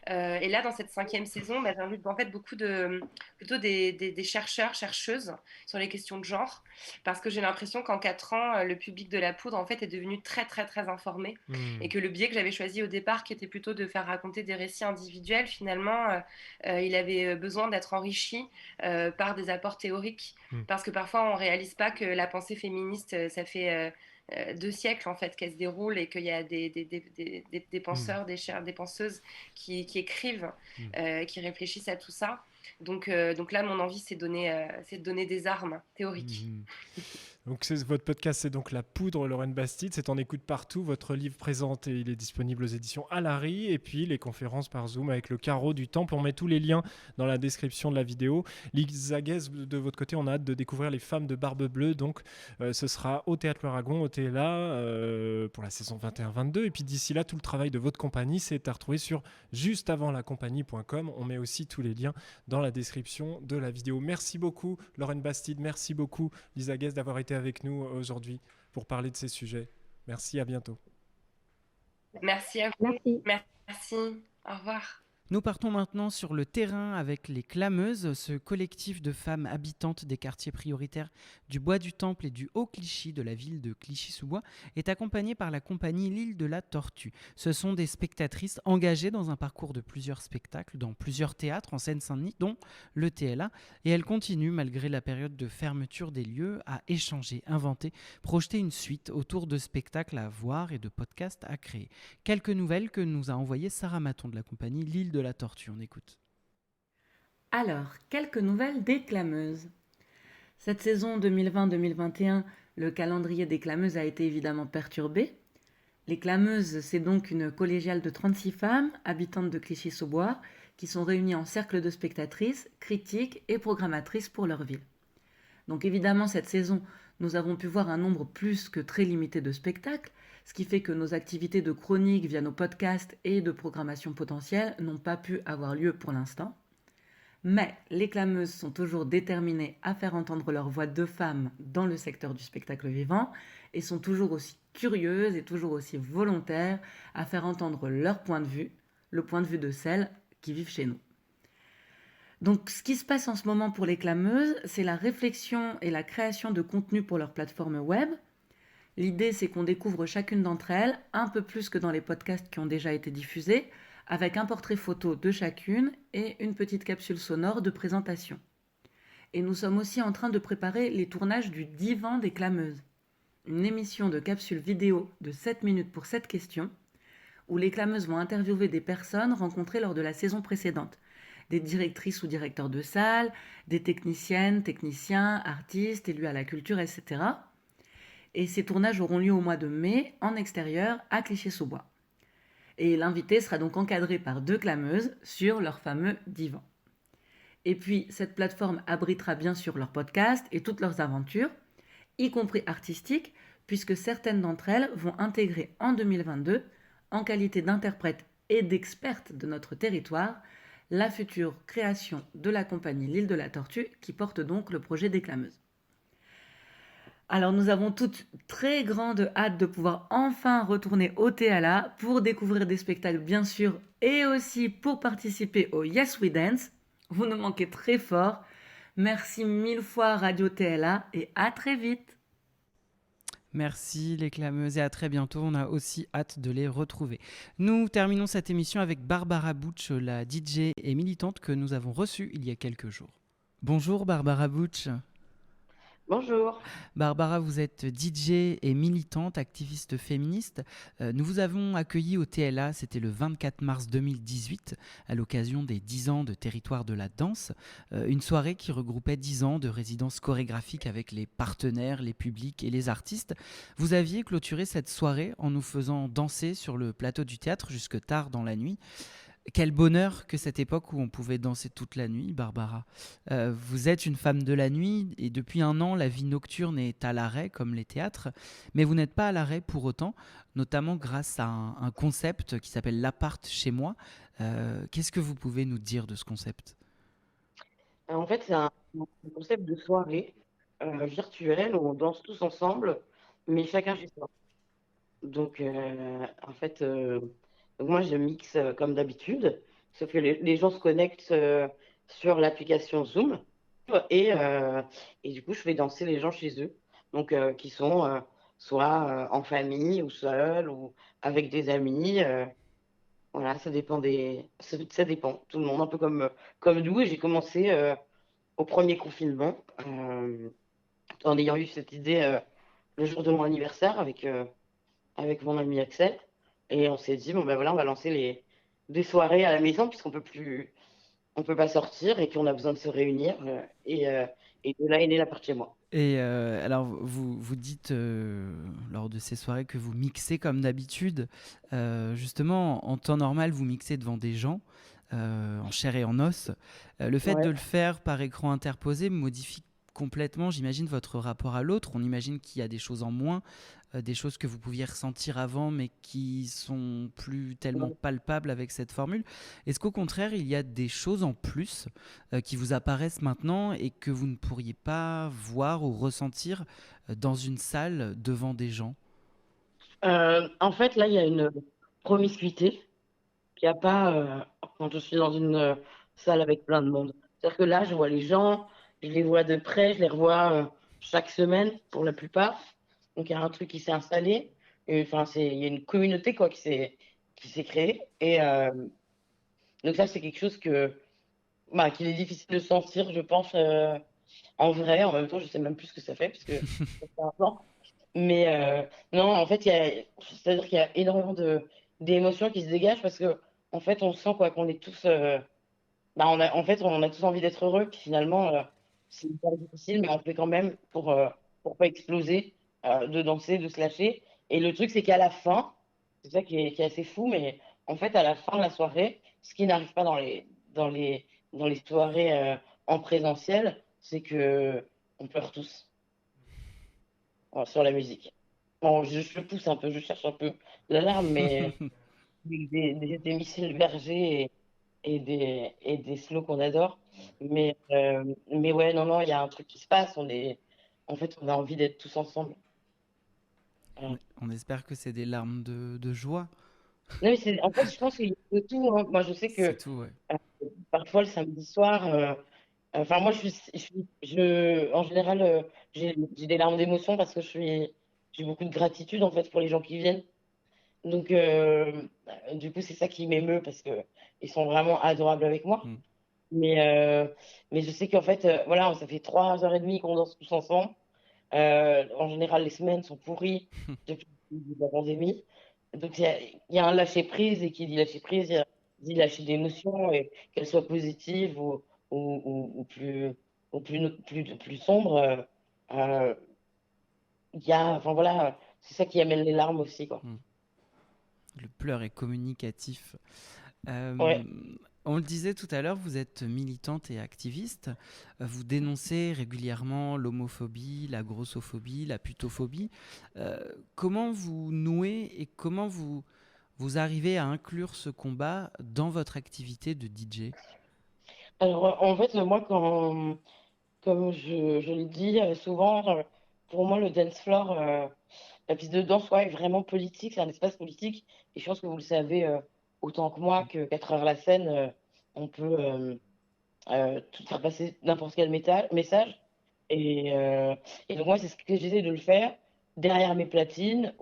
Et là, dans cette 5e saison, j'invite en fait plutôt des chercheurs, chercheuses sur les questions de genre, parce que j'ai l'impression qu'en 4 ans, le public de La Poudre en fait est devenu très très très informé, et que le biais que j'avais choisi au départ, qui était plutôt de faire raconter des récits individuels, finalement, il avait besoin d'être enrichi par des apports théoriques, parce que parfois on réalise pas que la pensée féministe, ça fait 2 siècles en fait qu'elle se déroule, et qu'il y a des penseurs, des penseuses qui écrivent, qui réfléchissent à tout ça. Donc là, mon envie, c'est de donner des armes théoriques. Donc votre podcast, c'est donc La Poudre, Lorraine Bastide. C'est en écoute partout. Votre livre présente, et il est disponible aux éditions Alary. Et puis les conférences par Zoom avec le Carreau du Temple. On met tous les liens dans la description de la vidéo. Lisa Guez, de votre côté, on a hâte de découvrir Les Femmes de Barbe Bleue. Donc ce sera au Théâtre Le Ragon, au TLA, pour la saison 21-22. Et puis d'ici là, tout le travail de votre compagnie, c'est à retrouver sur justeavantlacompagnie.com. On met aussi tous les liens dans la description de la vidéo. Merci beaucoup, Lorraine Bastide. Merci beaucoup, Lisa Guez, d'avoir été avec nous aujourd'hui pour parler de ces sujets. Merci, à bientôt. Merci à vous. Merci. Au revoir. Nous partons maintenant sur le terrain avec les Clameuses. Ce collectif de femmes habitantes des quartiers prioritaires du Bois du Temple et du Haut-Clichy de la ville de Clichy-sous-Bois est accompagné par la compagnie L'Île de la Tortue. Ce sont des spectatrices engagées dans un parcours de plusieurs spectacles dans plusieurs théâtres en Seine-Saint-Denis, dont le TLA, et elles continuent, malgré la période de fermeture des lieux, à échanger, inventer, projeter une suite autour de spectacles à voir et de podcasts à créer. Quelques nouvelles que nous a envoyées Sarah Maton de la compagnie L'Île de la Tortue. On écoute. Alors, quelques nouvelles des Clameuses. Cette saison 2020-2021, le calendrier des Clameuses a été évidemment perturbé. Les Clameuses, c'est donc une collégiale de 36 femmes, habitantes de Clichy-sous-Bois, qui sont réunies en cercle de spectatrices, critiques et programmatrices pour leur ville. Donc évidemment, cette saison, nous avons pu voir un nombre plus que très limité de spectacles, ce qui fait que nos activités de chronique via nos podcasts et de programmation potentielle n'ont pas pu avoir lieu pour l'instant. Mais les Clameuses sont toujours déterminées à faire entendre leur voix de femmes dans le secteur du spectacle vivant et sont toujours aussi curieuses et toujours aussi volontaires à faire entendre leur point de vue, le point de vue de celles qui vivent chez nous. Donc, ce qui se passe en ce moment pour les clameuses, c'est la réflexion et la création de contenu pour leur plateforme web. L'idée, c'est qu'on découvre chacune d'entre elles, un peu plus que dans les podcasts qui ont déjà été diffusés, avec un portrait photo de chacune et une petite capsule sonore de présentation. Et nous sommes aussi en train de préparer les tournages du Divan des clameuses, une émission de capsule vidéo de 7 minutes pour 7 questions, où les clameuses vont interviewer des personnes rencontrées lors de la saison précédente, des directrices ou directeurs de salle, des techniciennes, techniciens, artistes, élus à la culture, etc. Et ces tournages auront lieu au mois de mai, en extérieur, à Clichy-sous-Bois. Et l'invité sera donc encadré par 2 clameuses sur leur fameux divan. Et puis, cette plateforme abritera bien sûr leurs podcasts et toutes leurs aventures, y compris artistiques, puisque certaines d'entre elles vont intégrer en 2022, en qualité d'interprètes et d'expertes de notre territoire, la future création de la compagnie L'Île de la Tortue, qui porte donc le projet des clameuses. Alors nous avons toutes très grande hâte de pouvoir enfin retourner au TLA pour découvrir des spectacles bien sûr et aussi pour participer au Yes We Dance. Vous nous manquez très fort. Merci 1000 fois Radio TLA et à très vite. Merci les clameuses et à très bientôt. On a aussi hâte de les retrouver. Nous terminons cette émission avec Barbara Butch, la DJ et militante que nous avons reçue il y a quelques jours. Bonjour Barbara Butch. Bonjour. Barbara, vous êtes DJ et militante, activiste féministe. Nous vous avons accueilli au TLA, c'était le 24 mars 2018, à l'occasion des 10 ans de Territoire de la danse. Une soirée qui regroupait 10 ans de résidence chorégraphique avec les partenaires, les publics et les artistes. Vous aviez clôturé cette soirée en nous faisant danser sur le plateau du théâtre jusque tard dans la nuit. Quel bonheur que cette époque où on pouvait danser toute la nuit, Barbara. Vous êtes une femme de la nuit et depuis 1 an, la vie nocturne est à l'arrêt comme les théâtres. Mais vous n'êtes pas à l'arrêt pour autant, notamment grâce à un concept qui s'appelle l'appart chez moi. Qu'est-ce que vous pouvez nous dire de ce concept ? En fait, c'est un concept de soirée virtuelle où on danse tous ensemble, mais chacun chez soi. Donc, en fait, donc moi, je mixe comme d'habitude, sauf que les gens se connectent sur l'application Zoom et du coup, je fais danser les gens chez eux, donc qui sont soit en famille ou seuls ou avec des amis. Voilà, ça dépend, tout le monde, un peu comme nous. Et j'ai commencé au premier confinement en ayant eu cette idée le jour de mon anniversaire avec mon ami Axel. Et on s'est dit, bon ben voilà, on va lancer des soirées à la maison puisqu'on on peut pas sortir et qu'on a besoin de se réunir. Et de là est née l'appart chez moi. Et alors, vous dites lors de ces soirées que vous mixez comme d'habitude. Justement, en temps normal, vous mixez devant des gens, en chair et en os. Le fait de le faire par écran interposé modifie complètement, j'imagine, votre rapport à l'autre. On imagine qu'il y a des choses en moins, des choses que vous pouviez ressentir avant, mais qui sont plus tellement palpables avec cette formule. Est-ce qu'au contraire, il y a des choses en plus qui vous apparaissent maintenant et que vous ne pourriez pas voir ou ressentir dans une salle devant des gens ? En fait, là, il y a une promiscuité qu'il n'y a pas quand je suis dans une salle avec plein de monde. C'est-à-dire que là, je vois les gens, je les vois de près, je les revois chaque semaine pour la plupart. Donc, il y a un truc qui s'est installé. Enfin, il y a une communauté quoi, qui s'est créée. Et donc, ça, c'est quelque chose qu'il est difficile de sentir, je pense, en vrai. En même temps, je ne sais même plus ce que ça fait, parce que ça fait un temps. Mais non, en fait, c'est-à-dire qu'il y a énormément d'émotions qui se dégagent parce que, en fait, on sent quoi, qu'on est tous. On a tous envie d'être heureux. Puis finalement, c'est hyper difficile, mais on fait quand même pour pas exploser, de danser, de se lâcher. Et le truc, c'est qu'à la fin, c'est ça qui est assez fou, mais en fait, à la fin de la soirée, ce qui n'arrive pas dans les soirées en présentiel, c'est que on pleure tous sur la musique. Bon, je pousse un peu, je cherche un peu la larme, mais avec des missiles bergers et des slows qu'on adore. Mais ouais, non, il y a un truc qui se passe. En fait, on a envie d'être tous ensemble. On espère que c'est des larmes de joie. Non, mais en fait, je pense qu'il y a de tout, hein. Moi, je sais C'est que tout, ouais. parfois le samedi soir, enfin, moi, en général, j'ai des larmes d'émotion parce que j'ai beaucoup de gratitude en fait pour les gens qui viennent. Donc, du coup, c'est ça qui m'émeut parce que ils sont vraiment adorables avec moi. Mm. Mais, mais je sais qu'en fait, voilà, ça fait 3 heures et demie qu'on danse tous ensemble. En général, les semaines sont pourries depuis le début de la pandémie. Donc, il y a un lâcher-prise et qui dit lâcher-prise, dit lâcher d'émotions, et qu'elles soient positives ou plus sombres. Euh, enfin voilà, c'est ça qui amène les larmes aussi, quoi. Mm. Le pleur est communicatif. Euh, Ouais. on le disait tout à l'heure, vous êtes militante et activiste. Vous dénoncez régulièrement l'homophobie, la grossophobie, la putophobie. Comment vous nouez et comment vous arrivez à inclure ce combat dans votre activité de DJ? Alors, en fait, moi, comme je le dis souvent, pour moi, le dance floor, la piste de danse, ouais, est vraiment politique, c'est un espace politique. Et je pense que vous le savez autant que moi qu'à travers la scène, on peut tout faire passer n'importe quel message. Et, euh, et donc, moi, c'est ce que j'essaie de le faire derrière mes platines,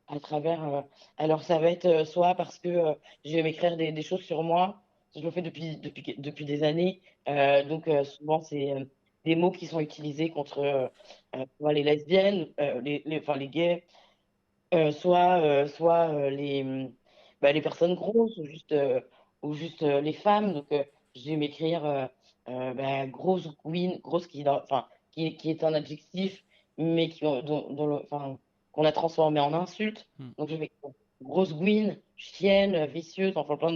à travers. Alors, ça va être soit parce que je vais m'écrire des choses sur moi, je le fais depuis des années. Donc, souvent, c'est des mots qui sont utilisés contre soit les lesbiennes, enfin, les gays, soit les personnes grosses ou juste les femmes. Donc, je vais m'écrire grosse queen, grosse enfin, qui est un adjectif, mais enfin, qu'on a transformé en insulte. Hmm. Donc, je vais écrire grosse queen, chienne, vicieuse, enfin plein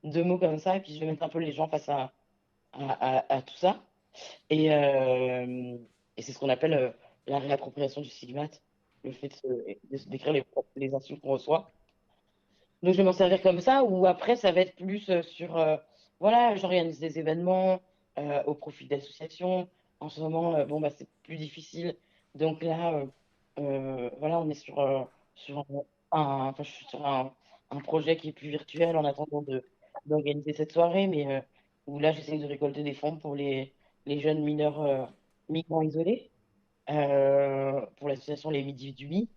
de mots comme ça. Et puis, je vais mettre un peu les gens face à tout ça. Et, euh, et c'est ce qu'on appelle la réappropriation du stigmate, le fait d'écrire les insultes qu'on reçoit. Donc je vais m'en servir comme ça, ou après ça va être plus voilà, j'organise des événements au profit d'associations. En ce moment, bon, bah, c'est plus difficile. Donc là, voilà, on est sur enfin, je suis sur un projet qui est plus virtuel en attendant d'organiser cette soirée, mais où là, j'essaie de récolter des fonds pour les jeunes mineurs migrants isolés, pour l'association Les Midi du Mi.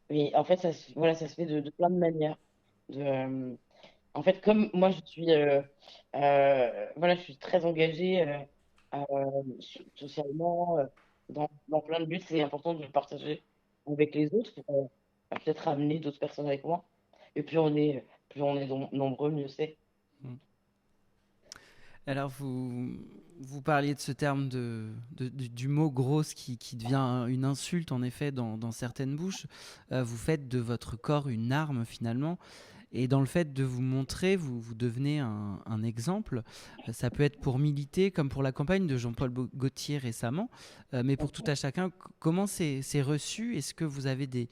Mais en fait, voilà, ça se fait de plein de manières. De, en fait, comme moi, voilà, je suis très engagée socialement, dans plein de buts. C'est important de le partager avec les autres pour peut-être amener d'autres personnes avec moi. Et plus on est nombreux, mieux c'est. Hmm. Alors, vous parliez de ce terme du mot grosse qui devient une insulte, en effet, dans certaines bouches. Vous faites de votre corps une arme, finalement. Et dans le fait de vous montrer, vous devenez un exemple. Ça peut être pour militer, comme pour la campagne de Jean-Paul Gaultier récemment. Mais pour tout à chacun, comment c'est reçu? Est-ce que vous avez des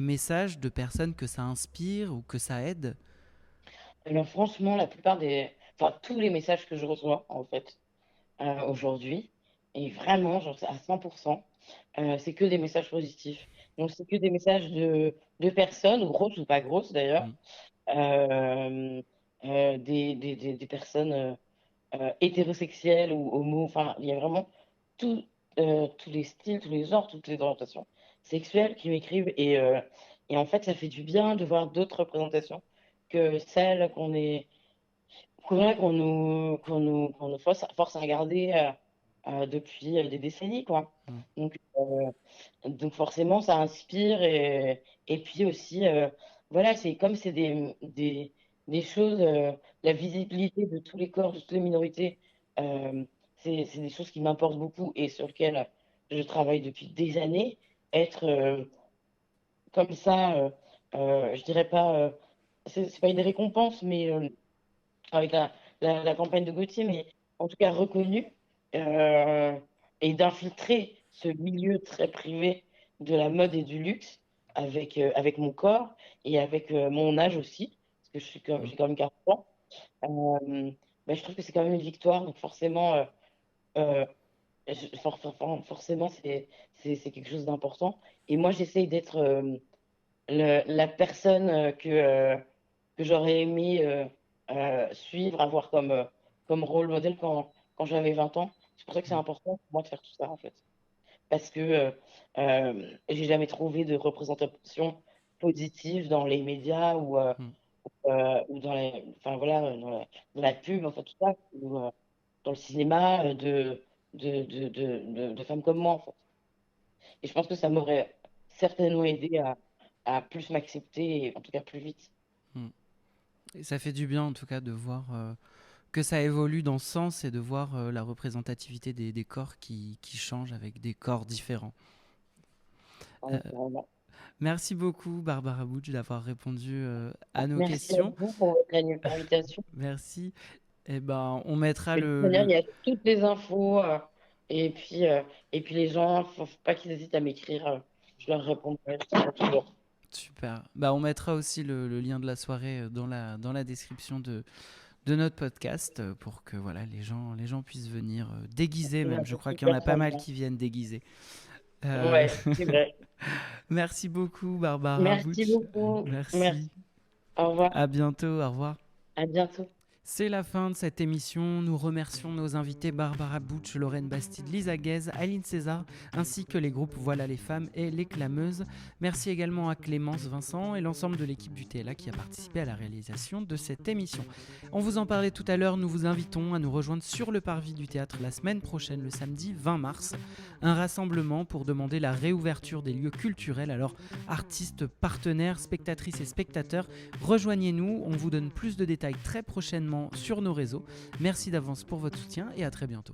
messages de personnes que ça inspire ou que ça aide? Alors franchement, enfin, tous les messages que je reçois, en fait, aujourd'hui, et vraiment, genre, à 100%, c'est que des messages positifs. Donc, c'est que des messages de personnes, grosses ou pas grosses d'ailleurs, Mm. euh, des personnes hétérosexuelles ou homo, enfin, il y a vraiment tout, tous les styles, tous les genres, toutes les orientations sexuelles qui m'écrivent. Et en fait, ça fait du bien de voir d'autres représentations que celles qu'on nous force à regarder depuis des décennies, quoi. Mm. Donc forcément, ça inspire. Et puis aussi, voilà, c'est des choses, la visibilité de tous les corps, de toutes les minorités, euh, c'est des choses qui m'importent beaucoup et sur lesquelles je travaille depuis des années. Être comme ça, je dirais pas, c'est pas une récompense, mais avec la campagne de Gauthier, mais en tout cas reconnue, euh, et d'infiltrer ce milieu très privé de la mode et du luxe avec mon corps et avec mon âge aussi, parce que Mm. j'ai quand même 40 ans. Ben, je trouve que c'est quand même une victoire, donc forcément, euh, forcément c'est quelque chose d'important. Et moi, j'essaye d'être la personne que j'aurais aimé suivre, avoir comme rôle modèle quand j'avais 20 ans. C'est pour ça que c'est important pour moi de faire tout ça, en fait. Parce que j'ai jamais trouvé de représentation positive dans les médias ou enfin, voilà, dans la pub, enfin tout ça, ou dans le cinéma de femmes comme moi, en fait. Et je pense que ça m'aurait certainement aidé à plus m'accepter, et en tout cas plus vite. Et ça fait du bien en tout cas de voir que ça évolue dans ce sens et de voir la représentativité des corps qui changent avec des corps différents. Vraiment. Merci beaucoup Barbara Butch d'avoir répondu à nos Merci à questions. vous pour votre invitation. Merci. Et ben, on mettra De toute manière, il y a toutes les infos. Et puis les gens, faut pas qu'ils hésitent à m'écrire. Je leur répondrai toujours. Super. Bah, on mettra aussi le lien de la soirée dans la description de notre podcast pour que voilà, les gens puissent venir déguisés même. Je crois qu'il y en a pas mal qui viennent déguisés. Ouais, c'est vrai. Merci beaucoup Barbara Merci Butch. beaucoup. Merci. Au revoir. À bientôt. Au revoir. À bientôt. C'est la fin de cette émission. Nous remercions nos invités Barbara Butch, Lorraine Bastide, Lisa Guez, Aline César, ainsi que les groupes Voilà les femmes et Les Clameuses. Merci également à Clémence Vincent et l'ensemble de l'équipe du TLA qui a participé à la réalisation de cette émission. On vous en parlait tout à l'heure, nous vous invitons à nous rejoindre sur le parvis du théâtre la semaine prochaine, le samedi 20 mars. Un rassemblement pour demander la réouverture des lieux culturels. Alors, artistes, partenaires, spectatrices et spectateurs, rejoignez-nous. On vous donne plus de détails très prochainement sur nos réseaux. Merci d'avance pour votre soutien et à très bientôt.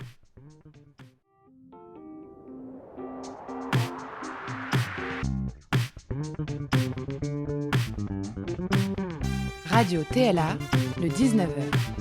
Radio TLA, le 19h.